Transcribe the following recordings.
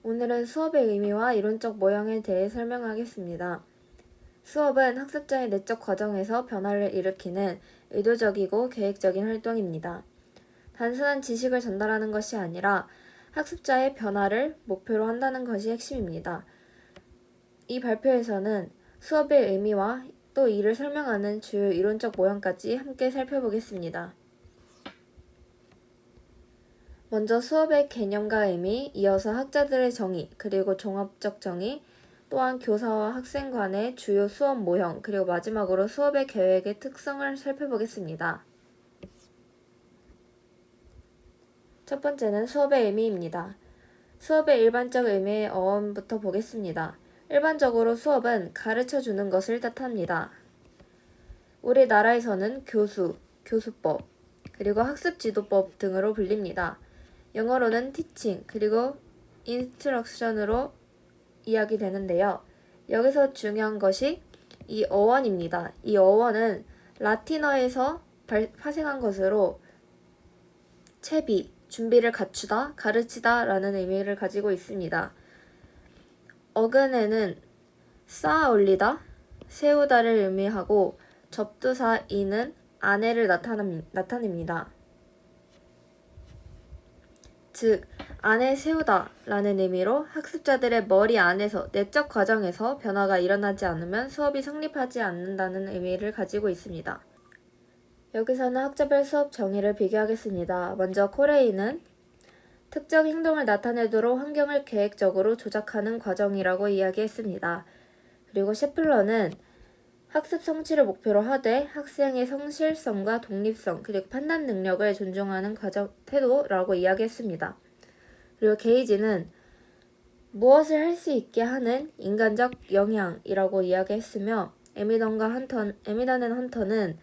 오늘은 수업의 의미와 이론적 모형에 대해 설명하겠습니다. 수업은 학습자의 내적 과정에서 변화를 일으키는 의도적이고 계획적인 활동입니다. 단순한 지식을 전달하는 것이 아니라 학습자의 변화를 목표로 한다는 것이 핵심입니다. 이 발표에서는 수업의 의미와 또 이를 설명하는 주요 이론적 모형까지 함께 살펴보겠습니다. 먼저 수업의 개념과 의미, 이어서 학자들의 정의, 그리고 종합적 정의, 또한 교사와 학생 간의 주요 수업 모형, 그리고 마지막으로 수업의 계획의 특성을 살펴보겠습니다. 첫 번째는 수업의 의미입니다. 수업의 일반적 의미의 어원부터 보겠습니다. 일반적으로 수업은 가르쳐주는 것을 뜻합니다. 우리나라에서는 교수, 교수법, 그리고 학습지도법 등으로 불립니다. 영어로는 teaching, 그리고 instruction으로 이야기되는데요. 여기서 중요한 것이 이 어원입니다. 이 어원은 라틴어에서 파생한 것으로 채비, 준비를 갖추다, 가르치다 라는 의미를 가지고 있습니다. 어근에는 쌓아 올리다, 세우다를 의미하고 접두사 이는 아내를 나타냅니다. 즉, 안에 세우다 라는 의미로 학습자들의 머리 안에서 내적 과정에서 변화가 일어나지 않으면 수업이 성립하지 않는다는 의미를 가지고 있습니다. 여기서는 학자별 수업 정의를 비교하겠습니다. 먼저 코레이는 특정 행동을 나타내도록 환경을 계획적으로 조작하는 과정이라고 이야기했습니다. 그리고 셰플러는 학습 성취를 목표로 하되 학생의 성실성과 독립성 그리고 판단 능력을 존중하는 태도라고 이야기했습니다. 그리고 게이지는 무엇을 할 수 있게 하는 인간적 영향이라고 이야기했으며 에미던 헌터는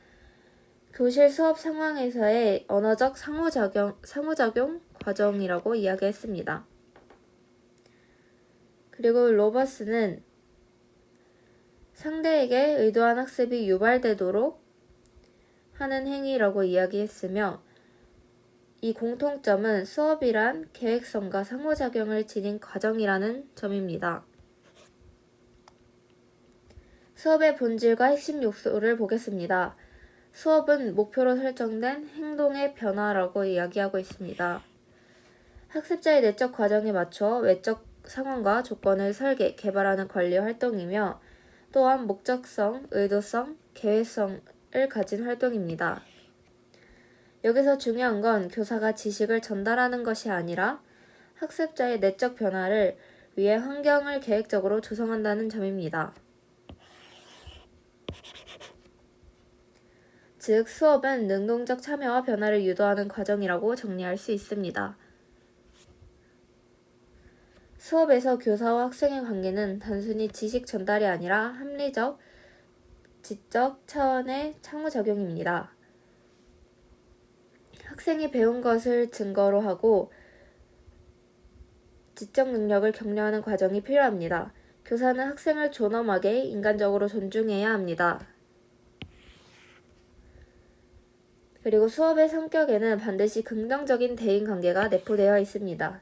교실 수업 상황에서의 언어적 상호작용 과정이라고 이야기했습니다. 그리고 로버스는 상대에게 의도한 학습이 유발되도록 하는 행위라고 이야기했으며 이 공통점은 수업이란 계획성과 상호작용을 지닌 과정이라는 점입니다. 수업의 본질과 핵심 요소를 보겠습니다. 수업은 목표로 설정된 행동의 변화라고 이야기하고 있습니다. 학습자의 내적 과정에 맞춰 외적 상황과 조건을 설계, 개발하는 관리 활동이며 또한 목적성, 의도성, 계획성을 가진 활동입니다. 여기서 중요한 건 교사가 지식을 전달하는 것이 아니라 학습자의 내적 변화를 위해 환경을 계획적으로 조성한다는 점입니다. 즉, 수업은 능동적 참여와 변화를 유도하는 과정이라고 정리할 수 있습니다. 수업에서 교사와 학생의 관계는 단순히 지식 전달이 아니라 합리적, 지적 차원의 상호작용입니다. 학생이 배운 것을 증거로 하고 지적 능력을 격려하는 과정이 필요합니다. 교사는 학생을 존엄하게 인간적으로 존중해야 합니다. 그리고 수업의 성격에는 반드시 긍정적인 대인관계가 내포되어 있습니다.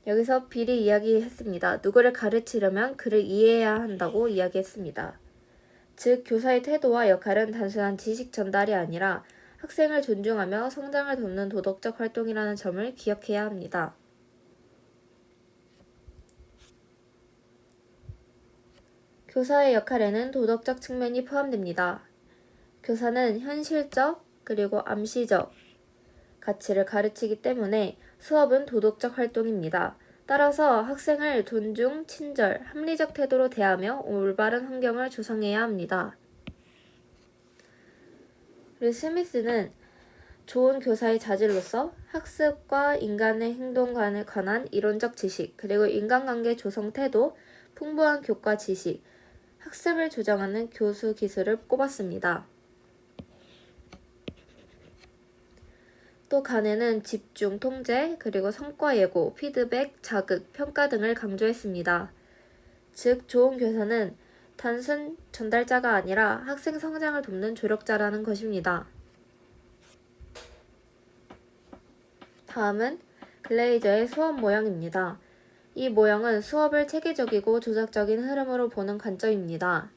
여기서 빌이 이야기했습니다. 누구를 가르치려면 그를 이해해야 한다고 이야기했습니다. 즉, 교사의 태도와 역할은 단순한 지식 전달이 아니라 학생을 존중하며 성장을 돕는 도덕적 활동이라는 점을 기억해야 합니다. 교사의 역할에는 도덕적 측면이 포함됩니다. 교사는 현실적 그리고 암시적 가치를 가르치기 때문에 수업은 도덕적 활동입니다. 따라서 학생을 존중, 친절, 합리적 태도로 대하며 올바른 환경을 조성해야 합니다. 그리고 스미스는 좋은 교사의 자질로서 학습과 인간의 행동에 관한 이론적 지식, 그리고 인간관계 조성 태도, 풍부한 교과 지식, 학습을 조정하는 교수 기술을 꼽았습니다. 또 간에는 집중, 통제, 그리고 성과 예고, 피드백, 자극, 평가 등을 강조했습니다. 즉, 좋은 교사는 단순 전달자가 아니라 학생 성장을 돕는 조력자라는 것입니다. 다음은 글레이저의 수업 모형입니다. 이 모형은 수업을 체계적이고 조작적인 흐름으로 보는 관점입니다.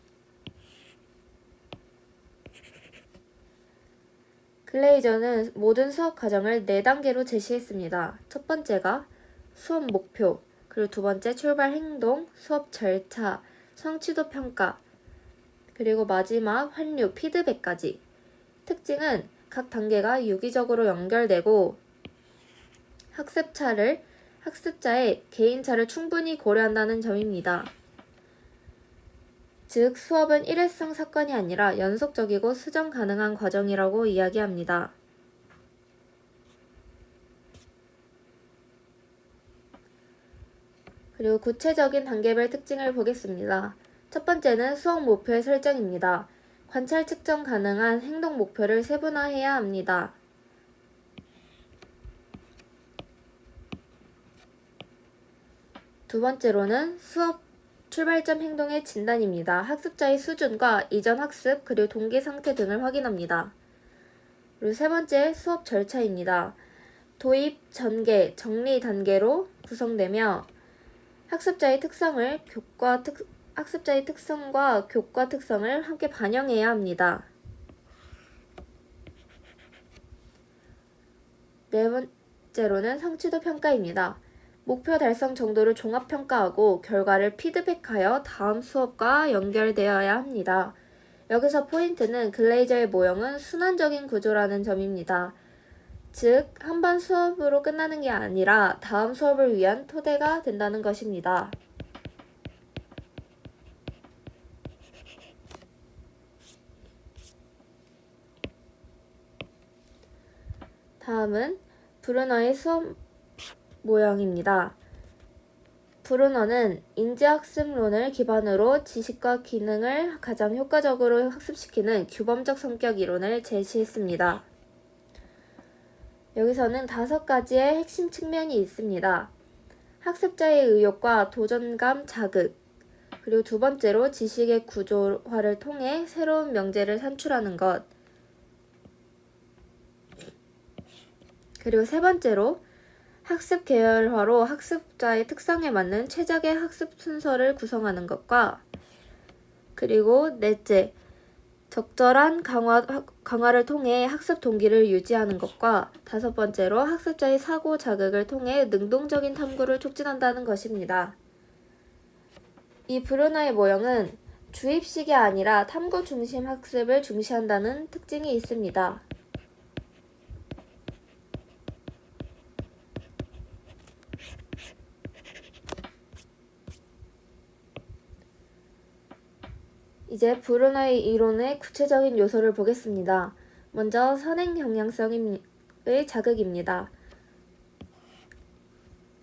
글레이저는 모든 수업 과정을 4단계로 제시했습니다. 첫 번째가 수업 목표, 그리고 두 번째 출발 행동, 수업 절차, 성취도 평가, 그리고 마지막 환류, 피드백까지. 특징은 각 단계가 유기적으로 연결되고 학습자의 개인차를 충분히 고려한다는 점입니다. 즉, 수업은 일회성 사건이 아니라 연속적이고 수정 가능한 과정이라고 이야기합니다. 그리고 구체적인 단계별 특징을 보겠습니다. 첫 번째는 수업 목표의 설정입니다. 관찰 측정 가능한 행동 목표를 세분화해야 합니다. 두 번째로는 수업 출발점 행동의 진단입니다. 학습자의 수준과 이전 학습 그리고 동기 상태 등을 확인합니다. 그리고 세 번째 수업 절차입니다. 도입, 전개, 정리 단계로 구성되며 학습자의 특성과 교과 특성을 함께 반영해야 합니다. 네 번째로는 성취도 평가입니다. 목표 달성 정도를 종합평가하고 결과를 피드백하여 다음 수업과 연결되어야 합니다. 여기서 포인트는 글레이저의 모형은 순환적인 구조라는 점입니다. 즉, 한 번 수업으로 끝나는 게 아니라 다음 수업을 위한 토대가 된다는 것입니다. 다음은 브루너의 수업 모형입니다. 브루너는 인지학습론을 기반으로 지식과 기능을 가장 효과적으로 학습시키는 규범적 성격 이론을 제시했습니다. 여기서는 5가지의 핵심 측면이 있습니다. 학습자의 의욕과 도전감 자극, 그리고 두 번째로 지식의 구조화를 통해 새로운 명제를 산출하는 것, 그리고 세 번째로 학습 계열화로 학습자의 특성에 맞는 최적의 학습 순서를 구성하는 것과, 그리고 넷째, 적절한 강화를 통해 학습 동기를 유지하는 것과, 다섯 번째로 학습자의 사고 자극을 통해 능동적인 탐구를 촉진한다는 것입니다. 이 브루너의 모형은 주입식이 아니라 탐구 중심 학습을 중시한다는 특징이 있습니다. 이제 브루너의 이론의 구체적인 요소를 보겠습니다. 먼저 선행 경향성의 자극입니다.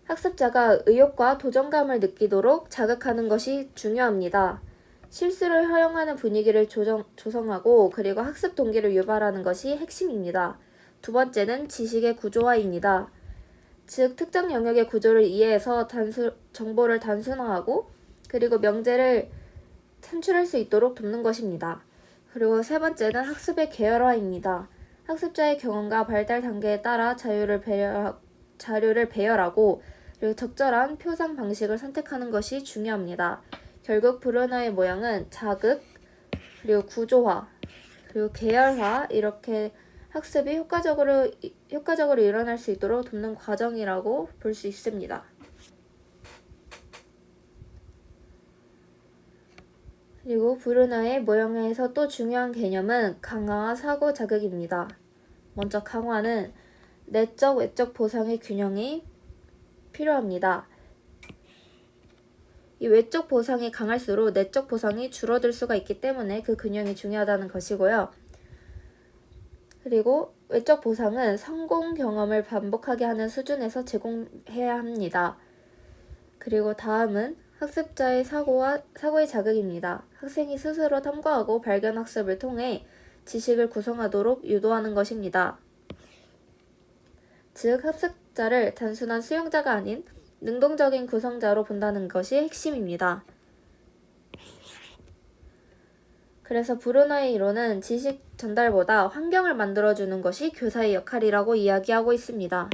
학습자가 의욕과 도전감을 느끼도록 자극하는 것이 중요합니다. 실수를 허용하는 분위기를 조성하고 그리고 학습 동기를 유발하는 것이 핵심입니다. 두 번째는 지식의 구조화입니다. 즉, 특정 영역의 구조를 이해해서 정보를 단순화하고 그리고 명제를 산출할 수 있도록 돕는 것입니다. 그리고 세 번째는 학습의 계열화입니다. 학습자의 경험과 발달 단계에 따라 자료를 배열하고 그리고 적절한 표상 방식을 선택하는 것이 중요합니다. 결국 브루너의 모형은 자극, 그리고 구조화, 그리고 계열화 이렇게 학습이 효과적으로 일어날 수 있도록 돕는 과정이라고 볼 수 있습니다. 그리고 브루너의 모형에서 또 중요한 개념은 강화와 사고 자극입니다. 먼저 강화는 내적, 외적 보상의 균형이 필요합니다. 이 외적 보상이 강할수록 내적 보상이 줄어들 수가 있기 때문에 그 균형이 중요하다는 것이고요. 그리고 외적 보상은 성공 경험을 반복하게 하는 수준에서 제공해야 합니다. 그리고 다음은 학습자의 사고의 자극입니다. 학생이 스스로 탐구하고 발견 학습을 통해 지식을 구성하도록 유도하는 것입니다. 즉, 학습자를 단순한 수용자가 아닌 능동적인 구성자로 본다는 것이 핵심입니다. 그래서 브루너의 이론은 지식 전달보다 환경을 만들어주는 것이 교사의 역할이라고 이야기하고 있습니다.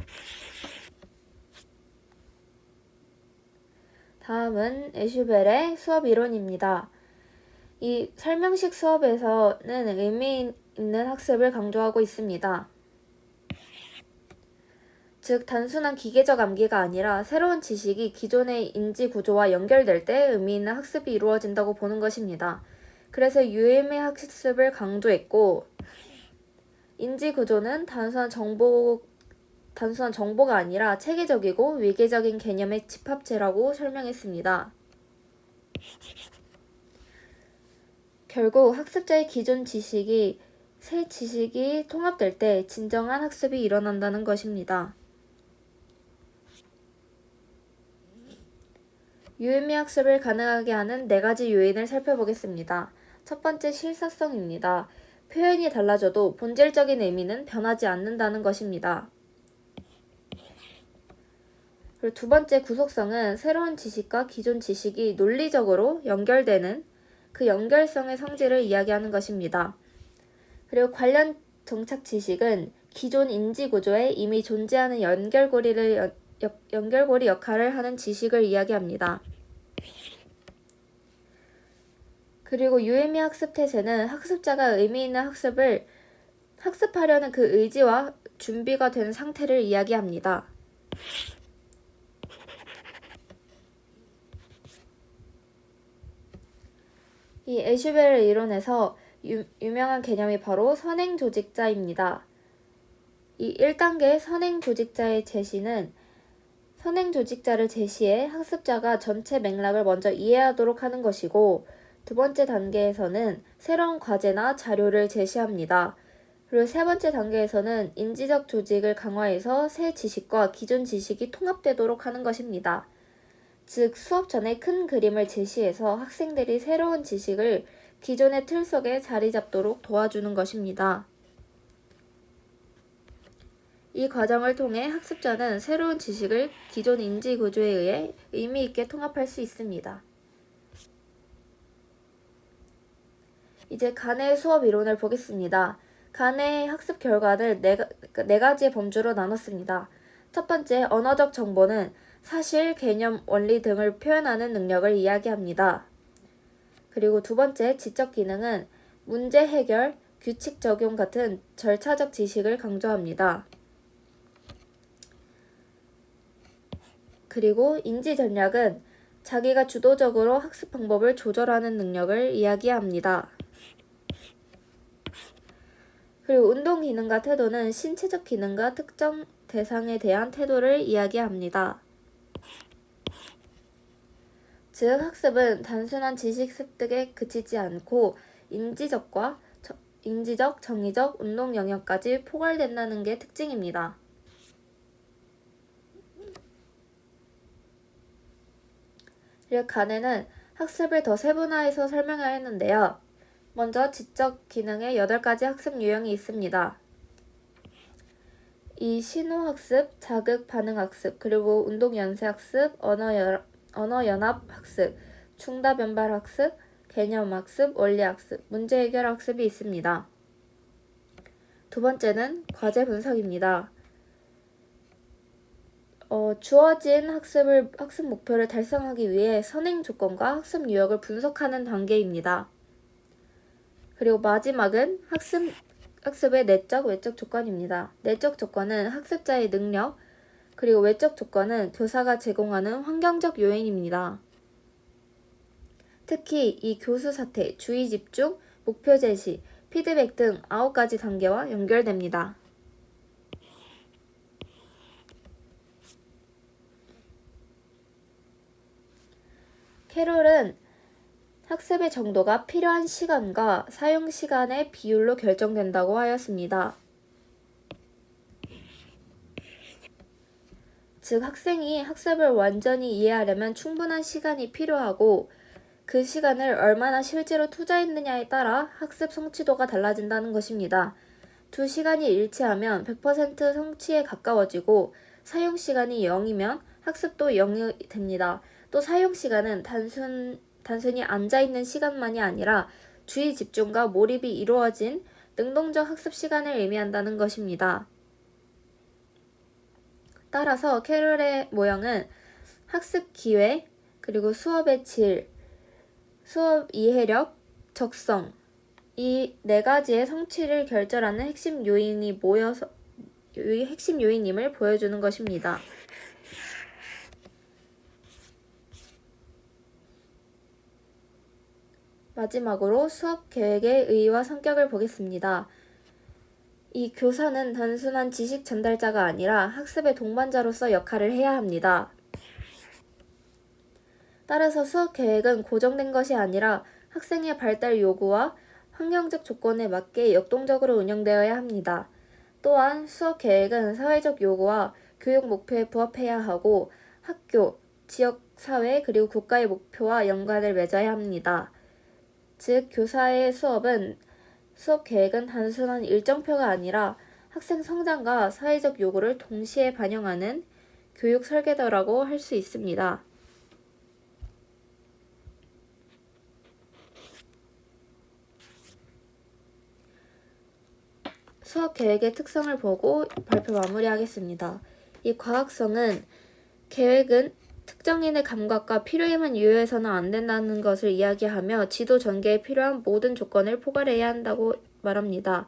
다음은 에슈벨의 수업 이론입니다. 이 설명식 수업에서는 의미 있는 학습을 강조하고 있습니다. 즉, 단순한 기계적 암기가 아니라 새로운 지식이 기존의 인지 구조와 연결될 때 의미 있는 학습이 이루어진다고 보는 것입니다. 그래서 유의미의 학습을 강조했고, 인지 구조는 단순한 정보가 아니라 체계적이고 위계적인 개념의 집합체라고 설명했습니다. 결국 학습자의 기존 지식이 새 지식이 통합될 때 진정한 학습이 일어난다는 것입니다. 유의미 학습을 가능하게 하는 4가지 요인을 살펴보겠습니다. 첫 번째, 실사성입니다. 표현이 달라져도 본질적인 의미는 변하지 않는다는 것입니다. 그리고 두 번째, 구속성은 새로운 지식과 기존 지식이 논리적으로 연결되는 그 연결성의 성질을 이야기하는 것입니다. 그리고 관련 정착 지식은 기존 인지 구조에 이미 존재하는 연결고리 역할을 하는 지식을 이야기합니다. 그리고 유의미 학습 태세는 학습자가 의미 있는 학습을 학습하려는 그 의지와 준비가 된 상태를 이야기합니다. 이 에슈벨의 이론에서 유명한 개념이 바로 선행조직자입니다. 이 1단계 선행조직자의 제시는 선행조직자를 제시해 학습자가 전체 맥락을 먼저 이해하도록 하는 것이고, 두 번째 단계에서는 새로운 과제나 자료를 제시합니다. 그리고 세 번째 단계에서는 인지적 조직을 강화해서 새 지식과 기존 지식이 통합되도록 하는 것입니다. 즉, 수업 전에 큰 그림을 제시해서 학생들이 새로운 지식을 기존의 틀 속에 자리 잡도록 도와주는 것입니다. 이 과정을 통해 학습자는 새로운 지식을 기존 인지 구조에 의해 의미 있게 통합할 수 있습니다. 이제 간의 수업 이론을 보겠습니다. 간의 학습 결과를 네 가지의 범주로 나눴습니다. 첫 번째, 언어적 정보는 사실, 개념, 원리 등을 표현하는 능력을 이야기합니다. 그리고 두 번째, 지적 기능은 문제 해결, 규칙 적용 같은 절차적 지식을 강조합니다. 그리고 인지 전략은 자기가 주도적으로 학습 방법을 조절하는 능력을 이야기합니다. 그리고 운동 기능과 태도는 신체적 기능과 특정 대상에 대한 태도를 이야기합니다. 즉, 학습은 단순한 지식 습득에 그치지 않고 인지적, 정의적, 운동 영역까지 포괄된다는 게 특징입니다. 그리고 간에는 학습을 더 세분화해서 설명하였는데요. 먼저 지적 기능의 8가지 학습 유형이 있습니다. 이 신호학습, 자극 반응 학습, 그리고 운동 연쇄 학습, 언어 연합 학습, 충답 연발 학습, 개념 학습, 원리 학습, 문제 해결 학습이 있습니다. 두 번째는 과제 분석입니다. 주어진 학습 목표를 달성하기 위해 선행 조건과 학습 유형을 분석하는 단계입니다. 그리고 마지막은 학습의 내적, 외적 조건입니다. 내적 조건은 학습자의 능력, 그리고 외적 조건은 교사가 제공하는 환경적 요인입니다. 특히 이 교수 사태, 주의 집중, 목표 제시, 피드백 등 9가지 단계와 연결됩니다. 캐롤은 학습의 정도가 필요한 시간과 사용 시간의 비율로 결정된다고 하였습니다. 즉, 학생이 학습을 완전히 이해하려면 충분한 시간이 필요하고, 그 시간을 얼마나 실제로 투자했느냐에 따라 학습 성취도가 달라진다는 것입니다. 두 시간이 일치하면 100% 성취에 가까워지고, 사용 시간이 0이면 학습도 0이 됩니다. 또 사용 시간은 단순히 앉아있는 시간만이 아니라 주의 집중과 몰입이 이루어진 능동적 학습 시간을 의미한다는 것입니다. 따라서 캐롤의 모형은 학습 기회, 그리고 수업의 질, 수업 이해력, 적성, 이 네 가지의 성취를 결정하는 핵심 요인임을 보여주는 것입니다. 마지막으로 수업 계획의 의의와 성격을 보겠습니다. 이 교사는 단순한 지식 전달자가 아니라 학습의 동반자로서 역할을 해야 합니다. 따라서 수업 계획은 고정된 것이 아니라 학생의 발달 요구와 환경적 조건에 맞게 역동적으로 운영되어야 합니다. 또한 수업 계획은 사회적 요구와 교육 목표에 부합해야 하고 학교, 지역 사회 그리고 국가의 목표와 연관을 맺어야 합니다. 즉, 교사의 수업 계획은 단순한 일정표가 아니라 학생 성장과 사회적 요구를 동시에 반영하는 교육 설계도라고 할 수 있습니다. 수업 계획의 특성을 보고 발표 마무리하겠습니다. 이 과학성은 계획은 특정인의 감각과 필요에만 유효해서는 안 된다는 것을 이야기하며 지도 전개에 필요한 모든 조건을 포괄해야 한다고 말합니다.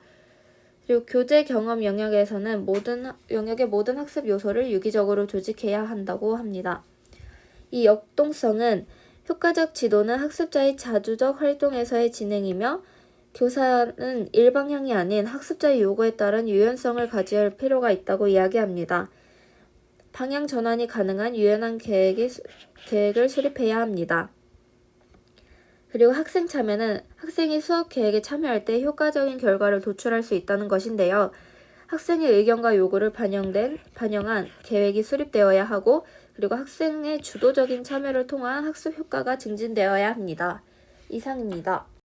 그리고 교재 경험 영역에서는 영역의 모든 학습 요소를 유기적으로 조직해야 한다고 합니다. 이 역동성은 효과적 지도는 학습자의 자주적 활동에서의 진행이며 교사는 일방향이 아닌 학습자의 요구에 따른 유연성을 가져야 할 필요가 있다고 이야기합니다. 방향 전환이 가능한 유연한 계획을 수립해야 합니다. 그리고 학생 참여는 학생이 수업 계획에 참여할 때 효과적인 결과를 도출할 수 있다는 것인데요. 학생의 의견과 요구를 반영한 계획이 수립되어야 하고, 그리고 학생의 주도적인 참여를 통한 학습 효과가 증진되어야 합니다. 이상입니다.